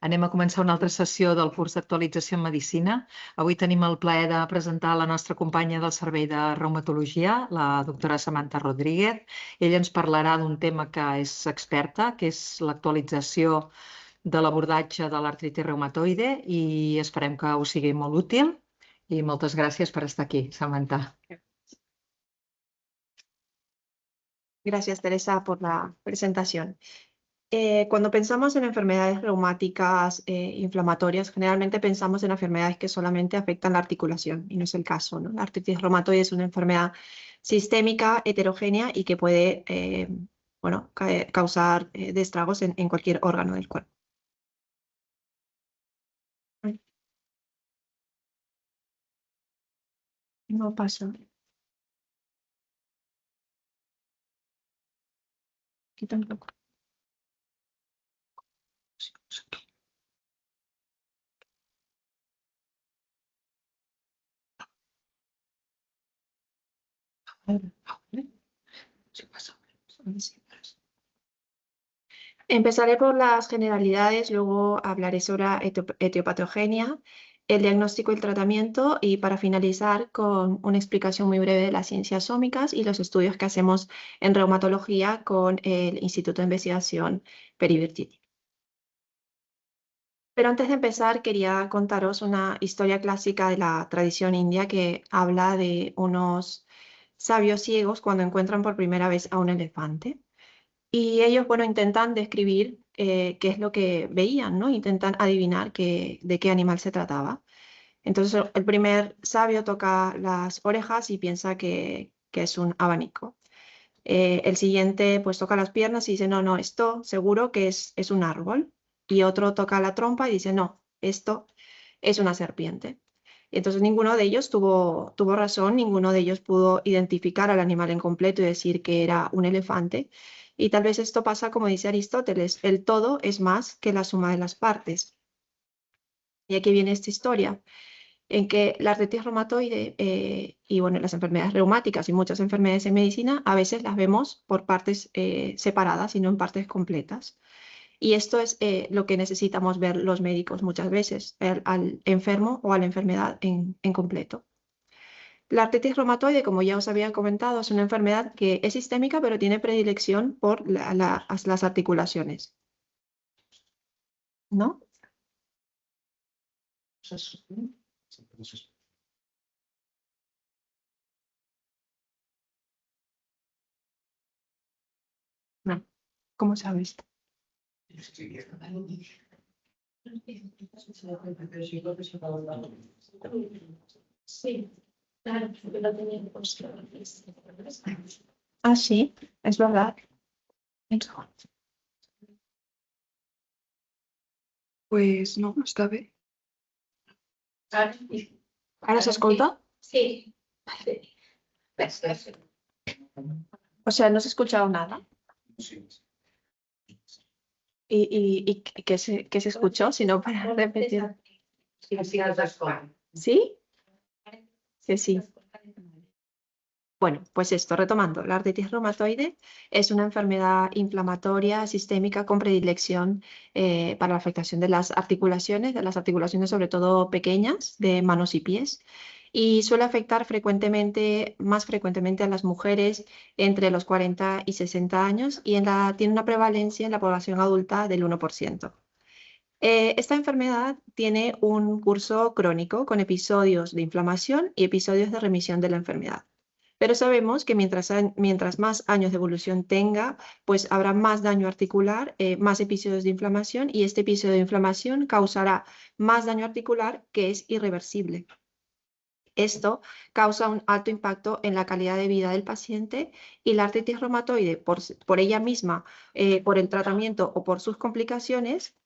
Anem a començar una altra sessió del curs d'actualització en Medicina. Avui tenim el plaer de presentar la nostra companya del Servei de Reumatologia, la doctora Samantha Rodríguez. Ella ens parlarà d'un tema que és experta, que és l'actualització de l'abordatge de l'artritis reumatoide, i esperem que us sigui molt útil. I moltes gràcies per estar aquí, Samantha. Gracias, Teresa, por la presentación. Cuando pensamos en enfermedades reumáticas inflamatorias, generalmente pensamos en enfermedades que solamente afectan la articulación, y no es el caso, ¿no? La artritis reumatoide es una enfermedad sistémica, heterogénea y que puede causar estragos en cualquier órgano del cuerpo. No pasa. Aquí tampoco. Empezaré por las generalidades, luego hablaré sobre la etiopatogenia, el diagnóstico y el tratamiento, y para finalizar con una explicación muy breve de las ciencias ómicas y los estudios que hacemos en reumatología con el Instituto de Investigación Perivirtini. Pero antes de empezar, quería contaros una historia clásica de la tradición india que habla de unos sabios ciegos cuando encuentran por primera vez a un elefante. Y ellos, intentan describir qué es lo que veían, ¿no? Intentan adivinar de qué animal se trataba. Entonces, el primer sabio toca las orejas y piensa que es un abanico. El siguiente, pues, toca las piernas y dice, no, esto seguro que es un árbol. Y otro toca la trompa y dice, no, esto es una serpiente. Entonces, ninguno de ellos tuvo razón, ninguno de ellos pudo identificar al animal en completo y decir que era un elefante. Y tal vez esto pasa, como dice Aristóteles, el todo es más que la suma de las partes. Y aquí viene esta historia, en que la artritis reumatoide las enfermedades reumáticas y muchas enfermedades en medicina a veces las vemos por partes separadas y no en partes completas. Y esto es lo que necesitamos ver los médicos muchas veces, ver al enfermo o a la enfermedad en completo. La artritis reumatoide, como ya os había comentado, es una enfermedad que es sistémica, pero tiene predilección por las articulaciones. ¿No? No. ¿Cómo sabes? Sí, claro, porque lo tenía que construir. Ah, sí, es verdad. Pues no, està bé. ¿Ara s'escolta? Sí. O sea, no se ha escuchado nada. ¿Y qué se escuchó? Si no, para repetir. ¿Sí? Que sí. Bueno, pues esto, retomando, la artritis reumatoide es una enfermedad inflamatoria sistémica con predilección para la afectación de las articulaciones sobre todo pequeñas, de manos y pies, y suele afectar más frecuentemente a las mujeres entre los 40 y 60 años y tiene una prevalencia en la población adulta del 1%. Esta enfermedad tiene un curso crónico con episodios de inflamación y episodios de remisión de la enfermedad. Pero sabemos que mientras más años de evolución tenga, pues habrá más daño articular, más episodios de inflamación, y este episodio de inflamación causará más daño articular que es irreversible. Esto causa un alto impacto en la calidad de vida del paciente, y la artritis reumatoide, por ella misma, por el tratamiento o por sus complicaciones,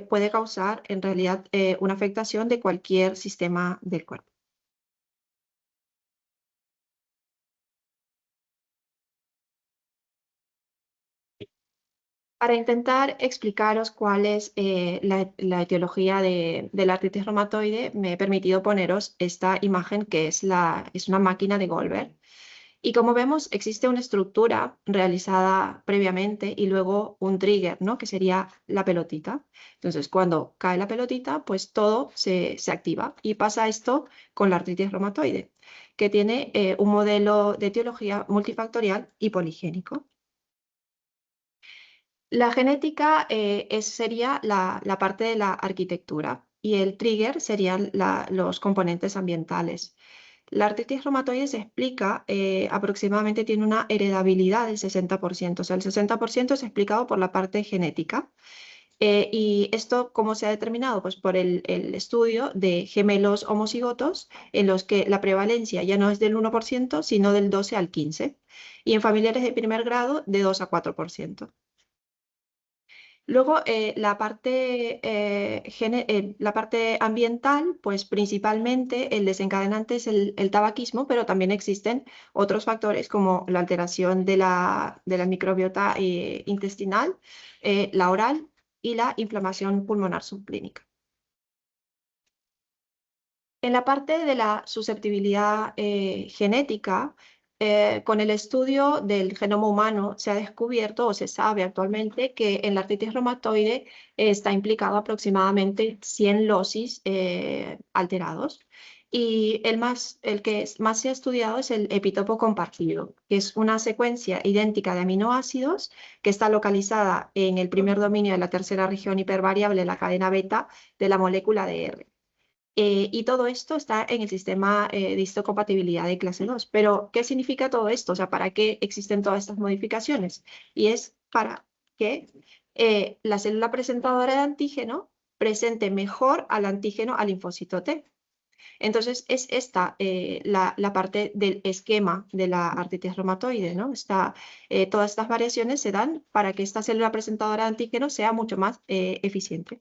puede causar en realidad una afectación de cualquier sistema del cuerpo. Para intentar explicaros cuál es la etiología de la artritis reumatoide, me he permitido poneros esta imagen que es una máquina de Goldberg. Y como vemos, existe una estructura realizada previamente y luego un trigger, ¿no? Que sería la pelotita. Entonces, cuando cae la pelotita, pues todo se activa. Y pasa esto con la artritis reumatoide, que tiene un modelo de etiología multifactorial y poligénico. La genética sería la parte de la arquitectura y el trigger serían los componentes ambientales. La artritis reumatoide se explica, aproximadamente tiene una heredabilidad del 60%, o sea, el 60% es explicado por la parte genética. ¿Y esto cómo se ha determinado? Pues por el estudio de gemelos homocigotos en los que la prevalencia ya no es del 1%, sino del 12 al 15%, y en familiares de primer grado de 2 a 4%. Luego, la parte ambiental, pues principalmente el desencadenante es el tabaquismo, pero también existen otros factores como la alteración de la microbiota intestinal, la oral y la inflamación pulmonar subclínica. En la parte de la susceptibilidad genética, con el estudio del genoma humano se ha descubierto o se sabe actualmente que en la artritis reumatoide está implicado aproximadamente 100 locis alterados. Y el que más se ha estudiado es el epitopo compartido, que es una secuencia idéntica de aminoácidos que está localizada en el primer dominio de la tercera región hipervariable de la cadena beta de la molécula de R. Y todo esto está en el sistema de histocompatibilidad de clase 2. Pero, ¿qué significa todo esto? O sea, ¿para qué existen todas estas modificaciones? Y es para que la célula presentadora de antígeno presente mejor al antígeno al linfocito T. Entonces, es esta la parte del esquema de la artritis reumatoide, ¿no? Todas estas variaciones se dan para que esta célula presentadora de antígeno sea mucho más eficiente.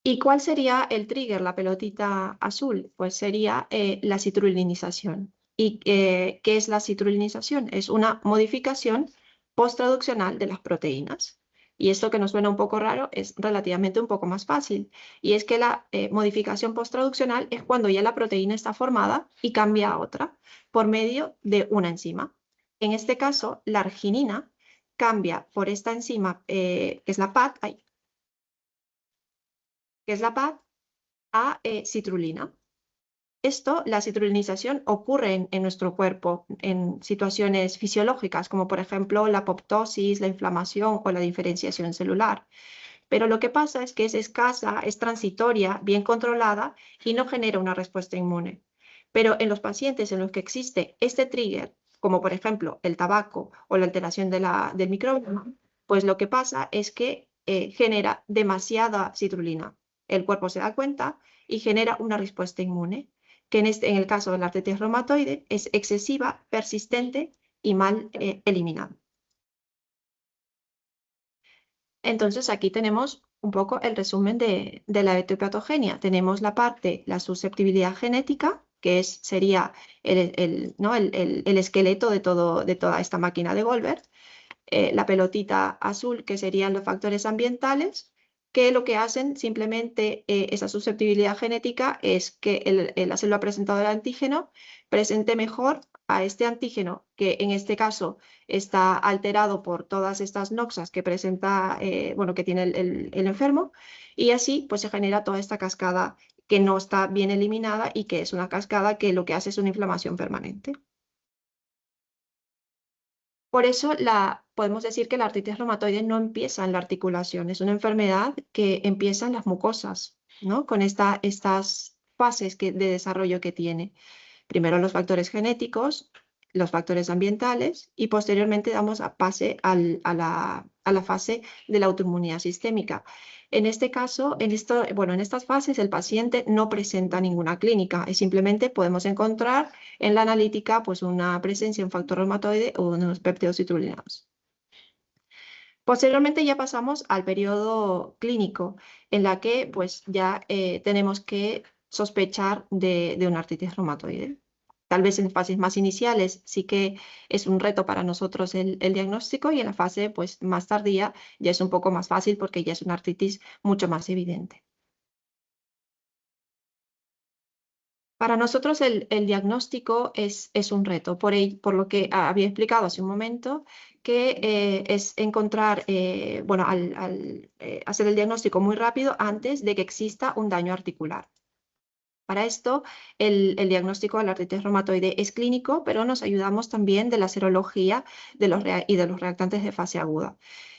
¿Y cuál sería el trigger, la pelotita azul? Pues sería la citrulinización. ¿Y qué es la citrulinización? Es una modificación posttraduccional de las proteínas. Y esto que nos suena un poco raro es relativamente un poco más fácil. Y es que la modificación posttraduccional es cuando ya la proteína está formada y cambia a otra por medio de una enzima. En este caso, la arginina cambia por esta enzima, que es la PAT, a citrulina. La citrulinización ocurre en nuestro cuerpo en situaciones fisiológicas, como por ejemplo la apoptosis, la inflamación o la diferenciación celular. Pero lo que pasa es que es escasa, es transitoria, bien controlada y no genera una respuesta inmune. Pero en los pacientes en los que existe este trigger, como por ejemplo el tabaco o la alteración del microbioma, pues lo que pasa es que genera demasiada citrulina. El cuerpo se da cuenta y genera una respuesta inmune, que en el caso de la artritis reumatoide es excesiva, persistente y mal eliminada. Entonces aquí tenemos un poco el resumen de la etiopatogenia. Tenemos la susceptibilidad genética, que sería el esqueleto de toda esta máquina de Goldberg. La pelotita azul, que serían los factores ambientales, que lo que hacen simplemente esa susceptibilidad genética es que la célula presentadora de antígeno presente mejor a este antígeno, que en este caso está alterado por todas estas noxas que presenta, que tiene el enfermo, y así pues se genera toda esta cascada que no está bien eliminada y que es una cascada que lo que hace es una inflamación permanente. Por eso podemos decir que la artritis reumatoide no empieza en la articulación, es una enfermedad que empieza en las mucosas, ¿no? Con estas fases de desarrollo que tiene. Primero los factores genéticos, los factores ambientales y posteriormente damos pase a la fase de la autoinmunidad sistémica. En este caso, en estas fases el paciente no presenta ninguna clínica, simplemente podemos encontrar en la analítica pues una presencia de un factor reumatoide o de unos péptidos citrulinados. Posteriormente ya pasamos al periodo clínico, en la que pues ya tenemos que sospechar de una artritis reumatoide. Tal vez en fases más iniciales sí que es un reto para nosotros el diagnóstico, y en la fase pues, más tardía ya es un poco más fácil porque ya es una artritis mucho más evidente. Para nosotros el diagnóstico es un reto, por lo que había explicado hace un momento, que es encontrar, bueno, hacer el diagnóstico muy rápido antes de que exista un daño articular. Para esto, el diagnóstico de la artritis reumatoide es clínico, pero nos ayudamos también de la serología y de los reactantes de fase aguda.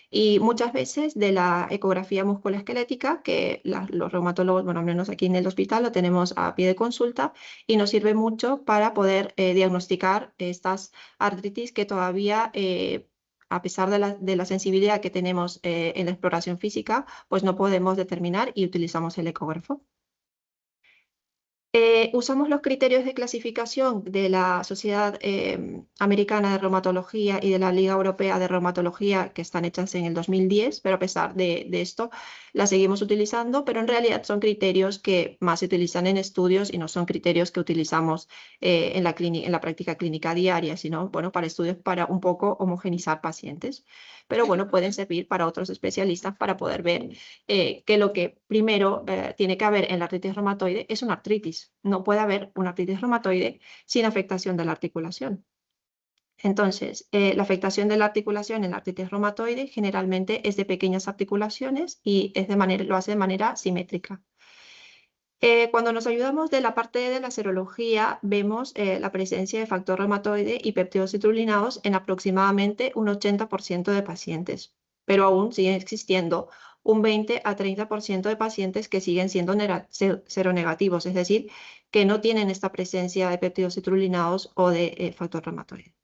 Y muchas veces de la ecografía musculoesquelética, que los reumatólogos, bueno, al menos aquí en el hospital lo tenemos a pie de consulta y nos sirve mucho para poder diagnosticar estas artritis que todavía, a pesar de la sensibilidad que tenemos en la exploración física, pues no podemos determinar y utilizamos el ecógrafo. Usamos los criterios de clasificación de la Sociedad Americana de Reumatología y de la Liga Europea de Reumatología, que están hechas en el 2010, pero a pesar de esto las seguimos utilizando, pero en realidad son criterios que más se utilizan en estudios y no son criterios que utilizamos en la práctica clínica diaria, sino bueno, para estudios para un poco homogenizar pacientes. Pero bueno, pueden servir para otros especialistas para poder ver que lo que primero tiene que haber en la artritis reumatoide es una artritis. No puede haber una artritis reumatoide sin afectación de la articulación. Entonces, la afectación de la articulación en la artritis reumatoide generalmente es de pequeñas articulaciones y lo hace de manera simétrica. Cuando nos ayudamos de la parte de la serología, vemos la presencia de factor reumatoide y péptidos citrulinados en aproximadamente un 80% de pacientes, pero aún siguen existiendo un 20 a 30% de pacientes que siguen siendo seronegativos, es decir, que no tienen esta presencia de péptidos citrulinados o de factor reumatoide.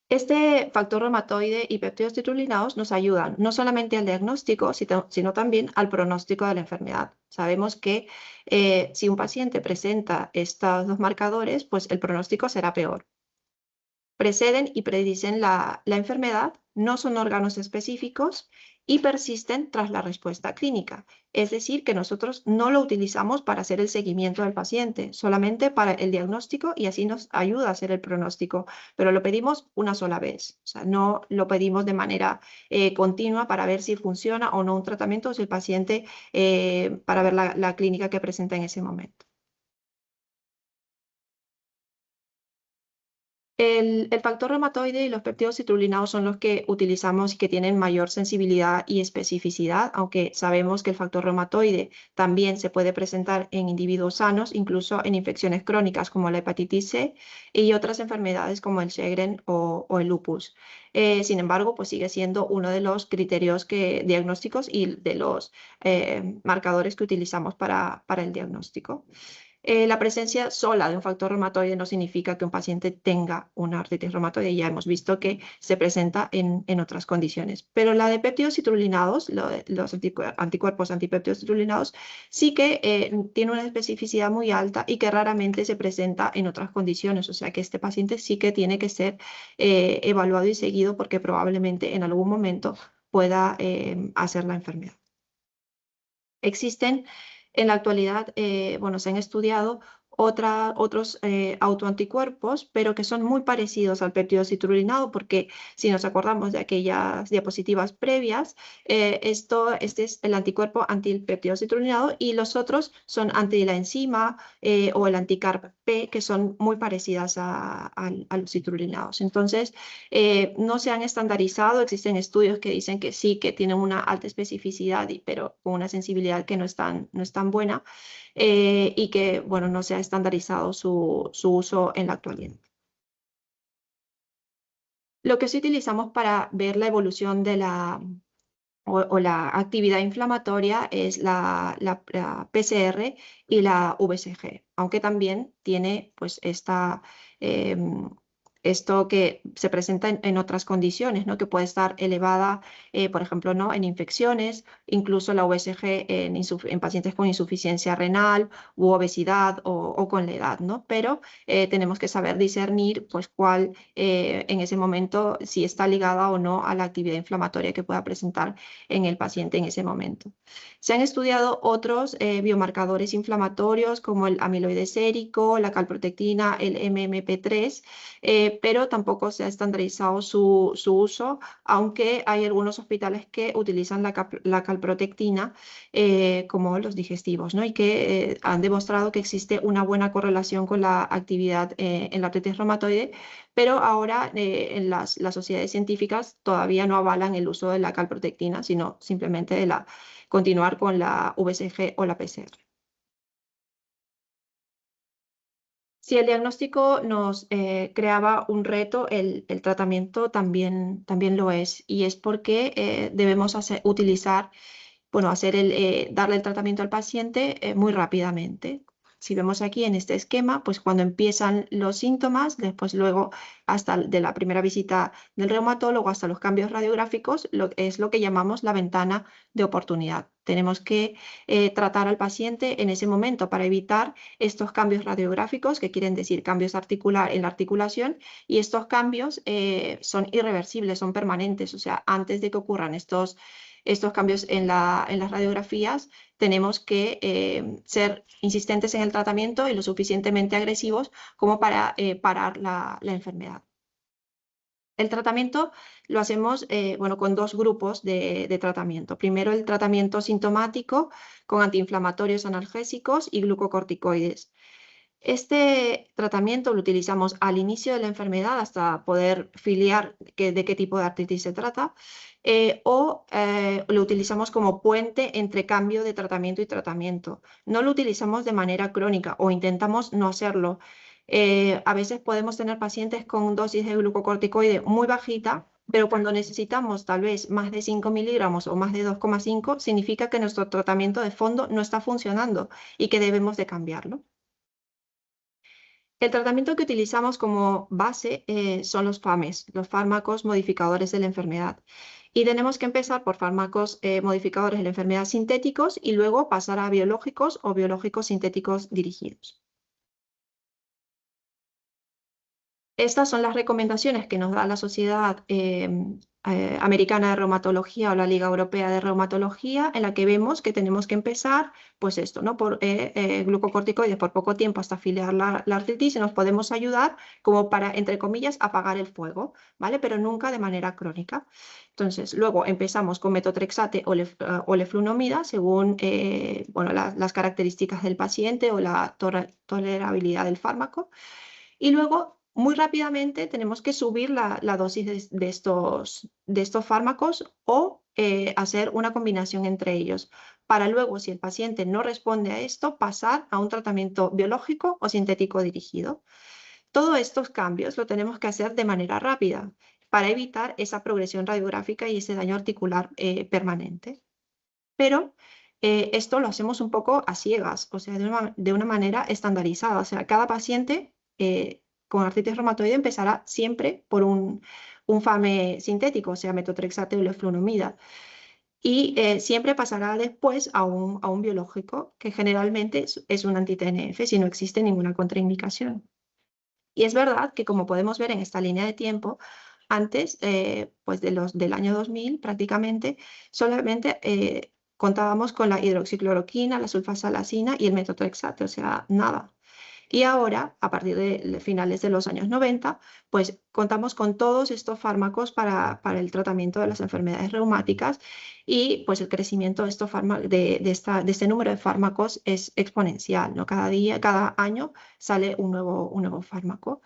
Este factor reumatoide y péptidos citrulinados nos ayudan no solamente al diagnóstico, sino también al pronóstico de la enfermedad. Sabemos que si un paciente presenta estos dos marcadores, pues el pronóstico será peor. Preceden y predicen la enfermedad, no son órganos específicos y persisten tras la respuesta clínica. Es decir, que nosotros no lo utilizamos para hacer el seguimiento del paciente, solamente para el diagnóstico y así nos ayuda a hacer el pronóstico, pero lo pedimos una sola vez. O sea, no lo pedimos de manera continua para ver si funciona o no un tratamiento o si el paciente, para ver la clínica que presenta en ese momento. El factor reumatoide y los péptidos citrulinados son los que utilizamos y que tienen mayor sensibilidad y especificidad, aunque sabemos que el factor reumatoide también se puede presentar en individuos sanos, incluso en infecciones crónicas como la hepatitis C y otras enfermedades como el Sjögren o el lupus. Sin embargo, pues sigue siendo uno de los criterios diagnósticos y de los marcadores que utilizamos para el diagnóstico. La presencia sola de un factor reumatoide no significa que un paciente tenga una artritis reumatoide. Ya hemos visto que se presenta en otras condiciones. Pero la de péptidos citrulinados, los anticuerpos antipéptidos citrulinados, sí que tiene una especificidad muy alta y que raramente se presenta en otras condiciones. O sea que este paciente sí que tiene que ser evaluado y seguido porque probablemente en algún momento pueda hacer la enfermedad. Existen en la actualidad, bueno, se han estudiado otros autoanticuerpos, pero que son muy parecidos al péptido citrulinado, porque si nos acordamos de aquellas diapositivas previas, este es el anticuerpo anti el péptido citrulinado y los otros son anti la enzima o el antiCARP-P, que son muy parecidas a los citrulinados. Entonces, no se han estandarizado, existen estudios que dicen que sí, que tienen una alta especificidad, pero con una sensibilidad que no es tan buena y que, bueno, no se ha estandarizado su uso en la actualidad. Lo que sí utilizamos para ver la evolución de o la actividad inflamatoria es la PCR y la VCG, aunque también tiene pues esto que se presenta en otras condiciones, ¿no? Que puede estar elevada, por ejemplo, ¿no? En infecciones, incluso la VSG en pacientes con insuficiencia renal u obesidad o con la edad, ¿no? Pero tenemos que saber discernir pues cuál en ese momento si está ligada o no a la actividad inflamatoria que pueda presentar en el paciente en ese momento. Se han estudiado otros biomarcadores inflamatorios como el amiloide sérico, la calprotectina, el MMP3, pero tampoco se ha estandarizado su uso, aunque hay algunos hospitales que utilizan la calprotectina como los digestivos, ¿no? Y que han demostrado que existe una buena correlación con la actividad en la artritis reumatoide, pero ahora en las sociedades científicas todavía no avalan el uso de la calprotectina, sino simplemente de continuar con la VSG o la PCR. Si el diagnóstico nos creaba un reto, el tratamiento también lo es, y es porque debemos utilizar, bueno, darle el tratamiento al paciente muy rápidamente. Si vemos aquí en este esquema, pues cuando empiezan los síntomas, después luego hasta de la primera visita del reumatólogo hasta los cambios radiográficos, es lo que llamamos la ventana de oportunidad. Tenemos que tratar al paciente en ese momento para evitar estos cambios radiográficos, que quieren decir cambios en la articulación, y estos cambios son irreversibles, son permanentes, o sea, antes de que ocurran estos cambios en las radiografías, tenemos que ser insistentes en el tratamiento y lo suficientemente agresivos como para parar la enfermedad. El tratamiento lo hacemos bueno, con dos grupos de tratamiento. Primero, el tratamiento sintomático con antiinflamatorios, analgésicos y glucocorticoides. Este tratamiento lo utilizamos al inicio de la enfermedad hasta poder filiar de qué tipo de artritis se trata, o lo utilizamos como puente entre cambio de tratamiento y tratamiento. No lo utilizamos de manera crónica o intentamos no hacerlo. A veces podemos tener pacientes con dosis de glucocorticoide muy bajita, pero cuando necesitamos tal vez más de 5 miligramos o más de 2,5, significa que nuestro tratamiento de fondo no está funcionando y que debemos de cambiarlo. El tratamiento que utilizamos como base son los FAMES, los fármacos modificadores de la enfermedad. Y tenemos que empezar por fármacos modificadores de la enfermedad sintéticos y luego pasar a biológicos o biológicos sintéticos dirigidos. Estas son las recomendaciones que nos da la Sociedad Americana de Reumatología o la Liga Europea de Reumatología, en la que vemos que tenemos que empezar, pues esto, ¿no? Por glucocorticoides por poco tiempo hasta afiliar la artritis, y nos podemos ayudar como para, entre comillas, apagar el fuego, ¿vale? Pero nunca de manera crónica. Entonces, luego empezamos con metotrexate o leflunomida, según bueno, las características del paciente o la tolerabilidad del fármaco. Y luego, muy rápidamente, tenemos que subir la dosis de estos fármacos o hacer una combinación entre ellos, para luego, si el paciente no responde a esto, pasar a un tratamiento biológico o sintético dirigido. Todos estos cambios lo tenemos que hacer de manera rápida para evitar esa progresión radiográfica y ese daño articular permanente. Pero esto lo hacemos un poco a ciegas, o sea, de una manera estandarizada. O sea, cada paciente con artritis reumatoide empezará siempre por un FAME sintético, o sea, metotrexate o leflunomida. Y siempre pasará después a un biológico, que generalmente es un anti-TNF, si no existe ninguna contraindicación. Y es verdad que, como podemos ver en esta línea de tiempo, antes, pues del año 2000 prácticamente, solamente contábamos con la hidroxicloroquina, la sulfasalazina y el metotrexate, o sea, nada. Y ahora, a partir de finales de los años 90, pues contamos con todos estos fármacos para el tratamiento de las enfermedades reumáticas, y pues el crecimiento de este número de fármacos es exponencial, ¿no? Cada año sale un nuevo fármaco.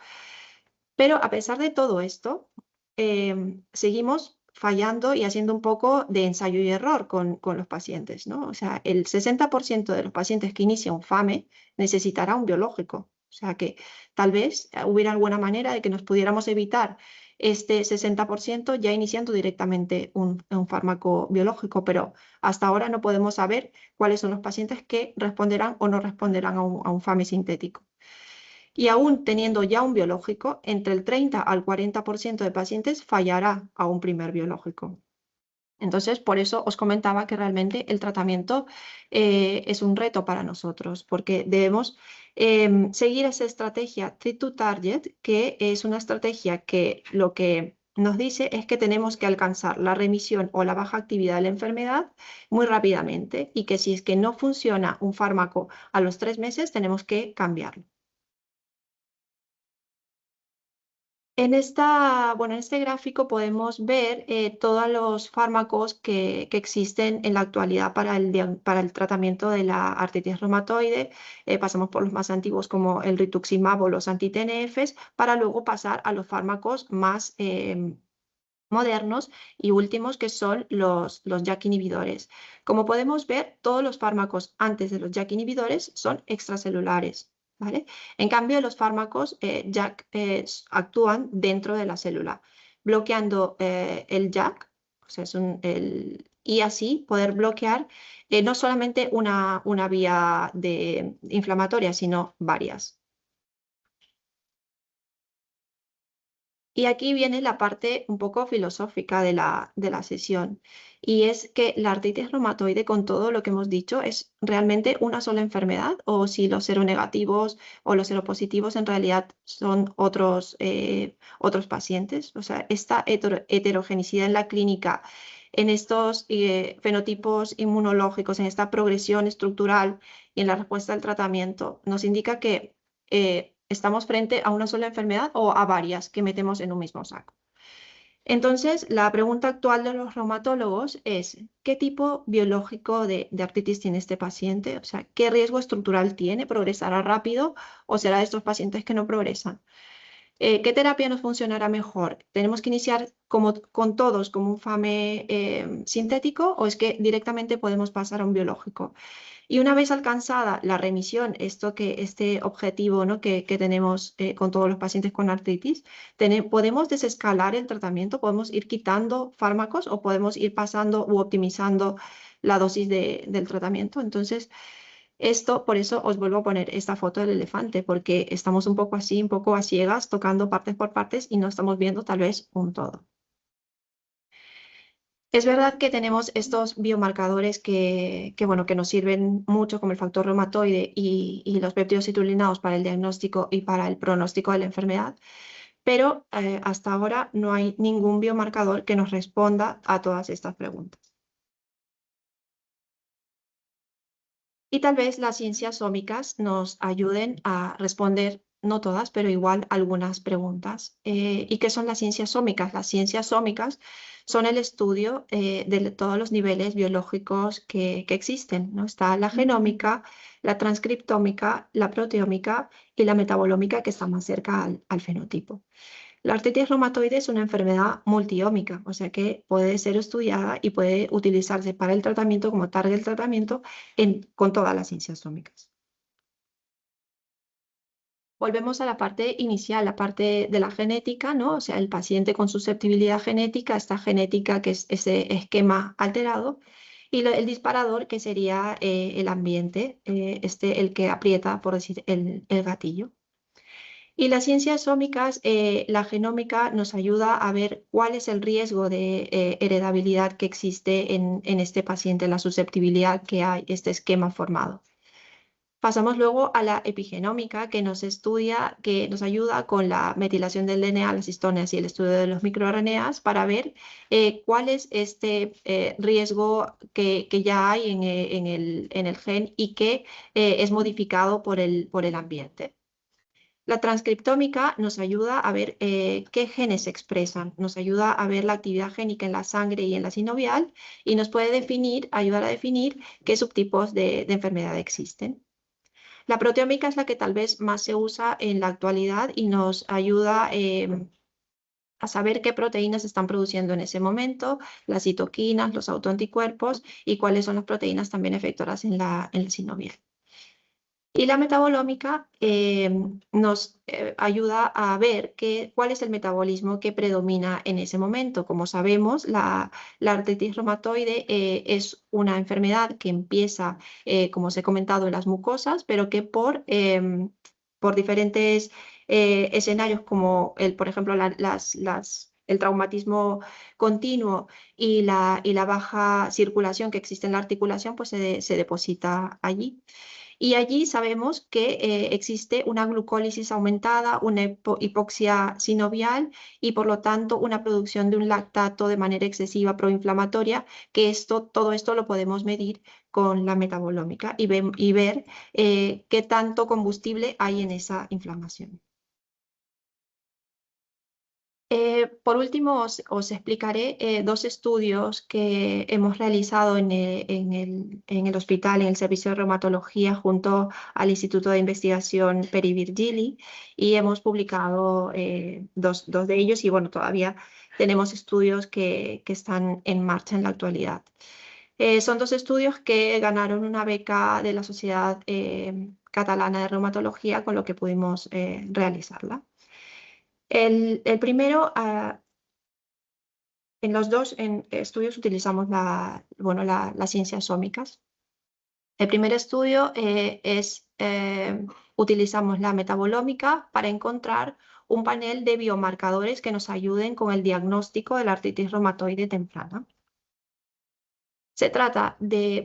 Pero a pesar de todo esto, seguimos fallando y haciendo un poco de ensayo y error con los pacientes, ¿no? O sea, el 60% de los pacientes que inician un FAME necesitará un biológico. O sea que tal vez hubiera alguna manera de que nos pudiéramos evitar este 60% ya iniciando directamente un fármaco biológico, pero hasta ahora no podemos saber cuáles son los pacientes que responderán o no responderán a un FAME sintético. Y aún teniendo ya un biológico, entre el 30 al 40% de pacientes fallará a un primer biológico. Entonces, por eso os comentaba que realmente el tratamiento es un reto para nosotros, porque debemos seguir esa estrategia Treat to Target, que es una estrategia que lo que nos dice es que tenemos que alcanzar la remisión o la baja actividad de la enfermedad muy rápidamente, y que si es que no funciona un fármaco a los 3 meses, tenemos que cambiarlo. Bueno, en este gráfico podemos ver todos los fármacos que existen en la actualidad para el tratamiento de la artritis reumatoide. Pasamos por los más antiguos como el rituximab o los anti-TNFs, para luego pasar a los fármacos más modernos y últimos, que son los JAK inhibidores. Como podemos ver, todos los fármacos antes de los JAK inhibidores son extracelulares, ¿vale? En cambio, los fármacos JAK actúan dentro de la célula, bloqueando el JAK, o sea, y así poder bloquear no solamente una vía inflamatoria, sino varias. Y aquí viene la parte un poco filosófica de la sesión, y es que la artritis reumatoide, con todo lo que hemos dicho, ¿es realmente una sola enfermedad, o si los seronegativos o los seropositivos en realidad son otros pacientes? O sea, esta heterogeneidad en la clínica, en estos fenotipos inmunológicos, en esta progresión estructural y en la respuesta al tratamiento, nos indica que estamos frente a una sola enfermedad o a varias que metemos en un mismo saco. Entonces, la pregunta actual de los reumatólogos es: ¿qué tipo biológico de artritis tiene este paciente? O sea, ¿qué riesgo estructural tiene? ¿Progresará rápido o será de estos pacientes que no progresan? ¿Qué terapia nos funcionará mejor? ¿Tenemos que iniciar con todos como un FAME sintético, o es que directamente podemos pasar a un biológico? Y una vez alcanzada la remisión, este objetivo, ¿no?, que tenemos con todos los pacientes con artritis, podemos desescalar el tratamiento, podemos ir quitando fármacos o podemos ir pasando u optimizando la dosis del tratamiento. Entonces, por eso os vuelvo a poner esta foto del elefante, porque estamos un poco así, un poco a ciegas, tocando partes por partes y no estamos viendo tal vez un todo. Es verdad que tenemos estos biomarcadores bueno, que nos sirven mucho, como el factor reumatoide y los péptidos citrullinados, para el diagnóstico y para el pronóstico de la enfermedad, pero hasta ahora no hay ningún biomarcador que nos responda a todas estas preguntas. Y tal vez las ciencias sómicas nos ayuden a responder, no todas, pero igual algunas preguntas. ¿Y qué son las ciencias sómicas? Las ciencias sómicas son el estudio de todos los niveles biológicos que existen, ¿no? Está la genómica, la transcriptómica, la proteómica y la metabolómica, que está más cerca al fenotipo. La artritis reumatoide es una enfermedad multiómica, o sea que puede ser estudiada y puede utilizarse para el tratamiento, como target del tratamiento, con todas las ciencias ómicas. Volvemos a la parte inicial, la parte de la genética, ¿no? O sea, el paciente con susceptibilidad genética, esta genética que es ese esquema alterado, y el disparador, que sería el ambiente, el que aprieta, por decir, el gatillo. Y las ciencias ómicas, la genómica nos ayuda a ver cuál es el riesgo de heredabilidad que existe en este paciente, la susceptibilidad que hay, este esquema formado. Pasamos luego a la epigenómica, que nos ayuda con la metilación del DNA, las histonas y el estudio de los microRNAs, para ver cuál es este riesgo que ya hay en el gen y que es modificado por el ambiente. La transcriptómica nos ayuda a ver qué genes se expresan, nos ayuda a ver la actividad génica en la sangre y en la sinovial, y nos puede ayudar a definir qué subtipos de enfermedad existen. La proteómica es la que tal vez más se usa en la actualidad y nos ayuda a saber qué proteínas se están produciendo en ese momento, las citoquinas, los autoanticuerpos, y cuáles son las proteínas también efectoras en el sinovial. Y la metabolómica nos ayuda a ver cuál es el metabolismo que predomina en ese momento. Como sabemos, la artritis reumatoide es una enfermedad que empieza, como os he comentado, en las mucosas, pero que por diferentes escenarios, como por ejemplo, el traumatismo continuo y la baja circulación que existe en la articulación, pues se deposita allí. Y allí sabemos que existe una glucólisis aumentada, una hipoxia sinovial y, por lo tanto, una producción de un lactato de manera excesiva proinflamatoria, que todo esto lo podemos medir con la metabolómica y ver qué tanto combustible hay en esa inflamación. Por último, os explicaré dos estudios que hemos realizado en el hospital, en el servicio de reumatología, junto al Instituto de Investigación Peri Virgili, y hemos publicado dos de ellos y bueno, todavía tenemos estudios que están en marcha en la actualidad. Son dos estudios que ganaron una beca de la Sociedad Catalana de Reumatología, con lo que pudimos realizarla. El primero, en los dos estudios utilizamos las ciencias ómicas. El primer estudio utilizamos la metabolómica para encontrar un panel de biomarcadores que nos ayuden con el diagnóstico de la artritis reumatoide temprana.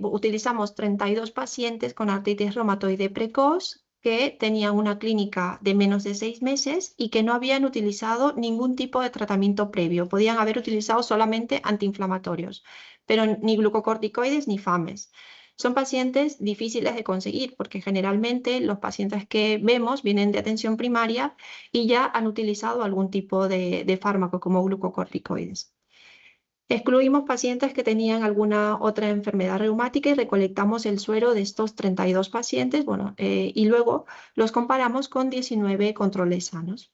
Utilizamos 32 pacientes con artritis reumatoide precoz que tenían una clínica de menos de 6 meses y que no habían utilizado ningún tipo de tratamiento previo. Podían haber utilizado solamente antiinflamatorios, pero ni glucocorticoides ni FAMES. Son pacientes difíciles de conseguir porque generalmente los pacientes que vemos vienen de atención primaria y ya han utilizado algún tipo de fármaco como glucocorticoides. Excluimos pacientes que tenían alguna otra enfermedad reumática y recolectamos el suero de estos 32 pacientes, y luego los comparamos con 19 controles sanos.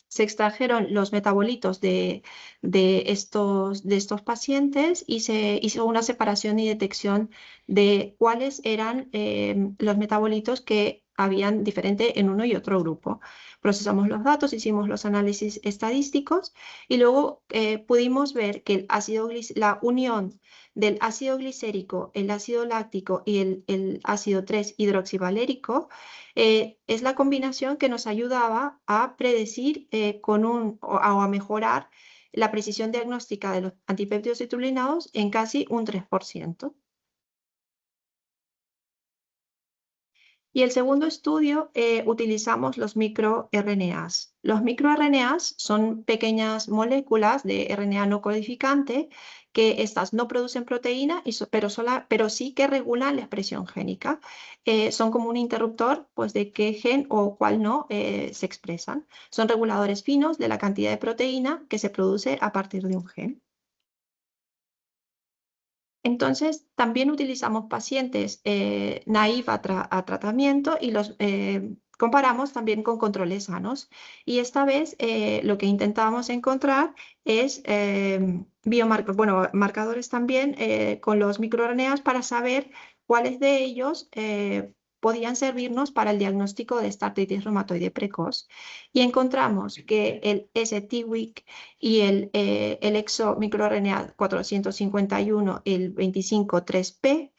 Se extrajeron los metabolitos de estos pacientes y se hizo una separación y detección de cuáles eran los metabolitos que habían diferente en uno y otro grupo. Procesamos los datos, hicimos los análisis estadísticos y luego pudimos ver que la unión del ácido glicérico, el ácido láctico y el ácido 3-hidroxivalérico es la combinación que nos ayudaba a predecir o a mejorar la precisión diagnóstica de los antipéptidos citrulinados en casi un 3%. Y el segundo estudio utilizamos los microRNAs. Los microRNAs son pequeñas moléculas de RNA no codificante que estas no producen proteína, pero sí que regulan la expresión génica. Son como un interruptor pues, de qué gen o cuál no se expresan. Son reguladores finos de la cantidad de proteína que se produce a partir de un gen. Entonces, también utilizamos pacientes naïf a tratamiento y los comparamos también con controles sanos. Y esta vez lo que intentábamos encontrar es marcadores también con los microRNAs para saber cuáles de ellos podían servirnos para el diagnóstico de esta artritis reumatoide precoz. Y encontramos que el STWIC y el exomicroRNA 451, el 25-3P,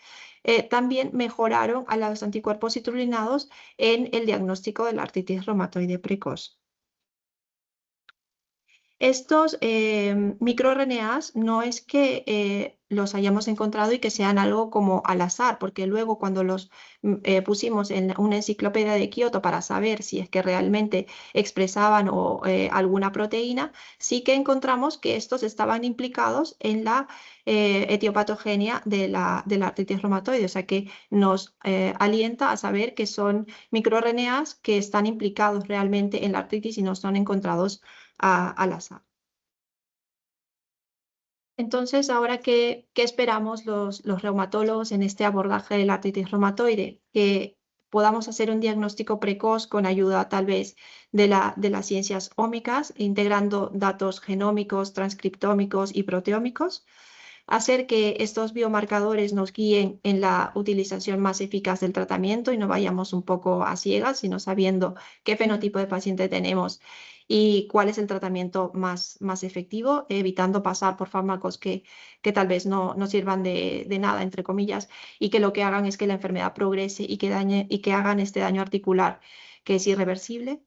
también mejoraron a los anticuerpos citrulinados en el diagnóstico de la artritis reumatoide precoz. Estos microRNAs no es que los hayamos encontrado y que sean algo como al azar, porque luego cuando los pusimos en una enciclopedia de Kioto para saber si es que realmente expresaban alguna proteína, sí que encontramos que estos estaban implicados en la etiopatogenia de la artritis reumatoide, o sea que nos alienta a saber que son microRNAs que están implicados realmente en la artritis y no son encontrados al azar. Entonces, ahora, ¿qué esperamos los reumatólogos en este abordaje de la artritis reumatoide? Que podamos hacer un diagnóstico precoz con ayuda tal vez de las ciencias ómicas, integrando datos genómicos, transcriptómicos y proteómicos, hacer que estos biomarcadores nos guíen en la utilización más eficaz del tratamiento y no vayamos un poco a ciegas, sino sabiendo qué fenotipo de paciente tenemos y cuál es el tratamiento más efectivo, evitando pasar por fármacos que tal vez no sirvan de nada, entre comillas, y que lo que hagan es que la enfermedad progrese y que hagan este daño articular que es irreversible.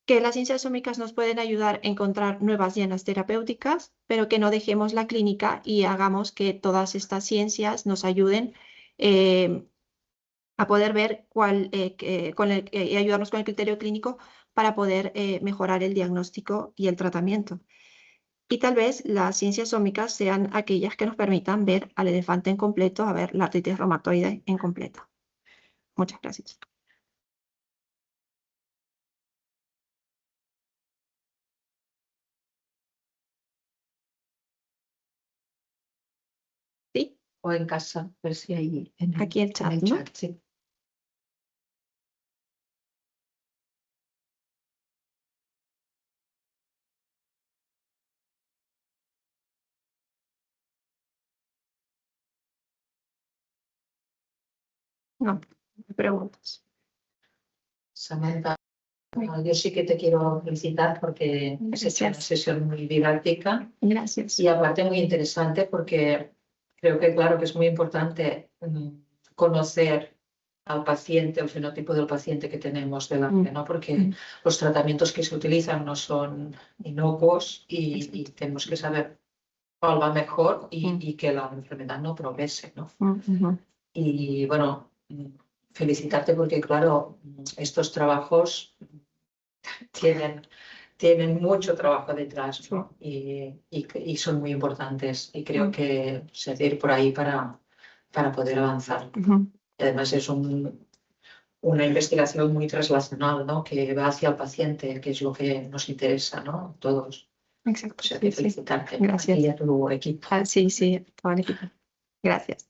Que las ciencias ómicas nos pueden ayudar a encontrar nuevas dianas terapéuticas, pero que no dejemos la clínica y hagamos que todas estas ciencias nos ayuden eh, a poder ver y ayudarnos con el criterio clínico para poder mejorar el diagnóstico y el tratamiento. Y tal vez las ciencias ómicas sean aquellas que nos permitan ver al elefante en completo, a ver la artritis reumatoide en completa. Muchas gracias. o en casa, a ver si hay en Aquí el chat, ¿no? chat, sí. No, preguntas. Samantha, yo sí que te quiero felicitar porque has hecho una Gracias. sesión muy didáctica Gracias. y aparte muy interesante porque creo que claro que es muy importante conocer al paciente, el fenotipo del paciente que tenemos delante, ¿no? Porque los tratamientos que se utilizan no son inocuos y tenemos que saber cuál va mejor y que la enfermedad no progrese, ¿no? Y bueno, felicitarte porque claro, estos trabajos tienen mucho trabajo detrás, ¿no? Y son muy importantes y creo que se debe ir por ahí para poder avanzar. Y además es una investigación muy translacional, ¿no? Que va hacia el paciente, que es lo que nos interesa, ¿no? Todos. Exacto. O sea, que felicitarte Gracias. a ti y a tu equipo. Sí, todo el equipo. Gracias.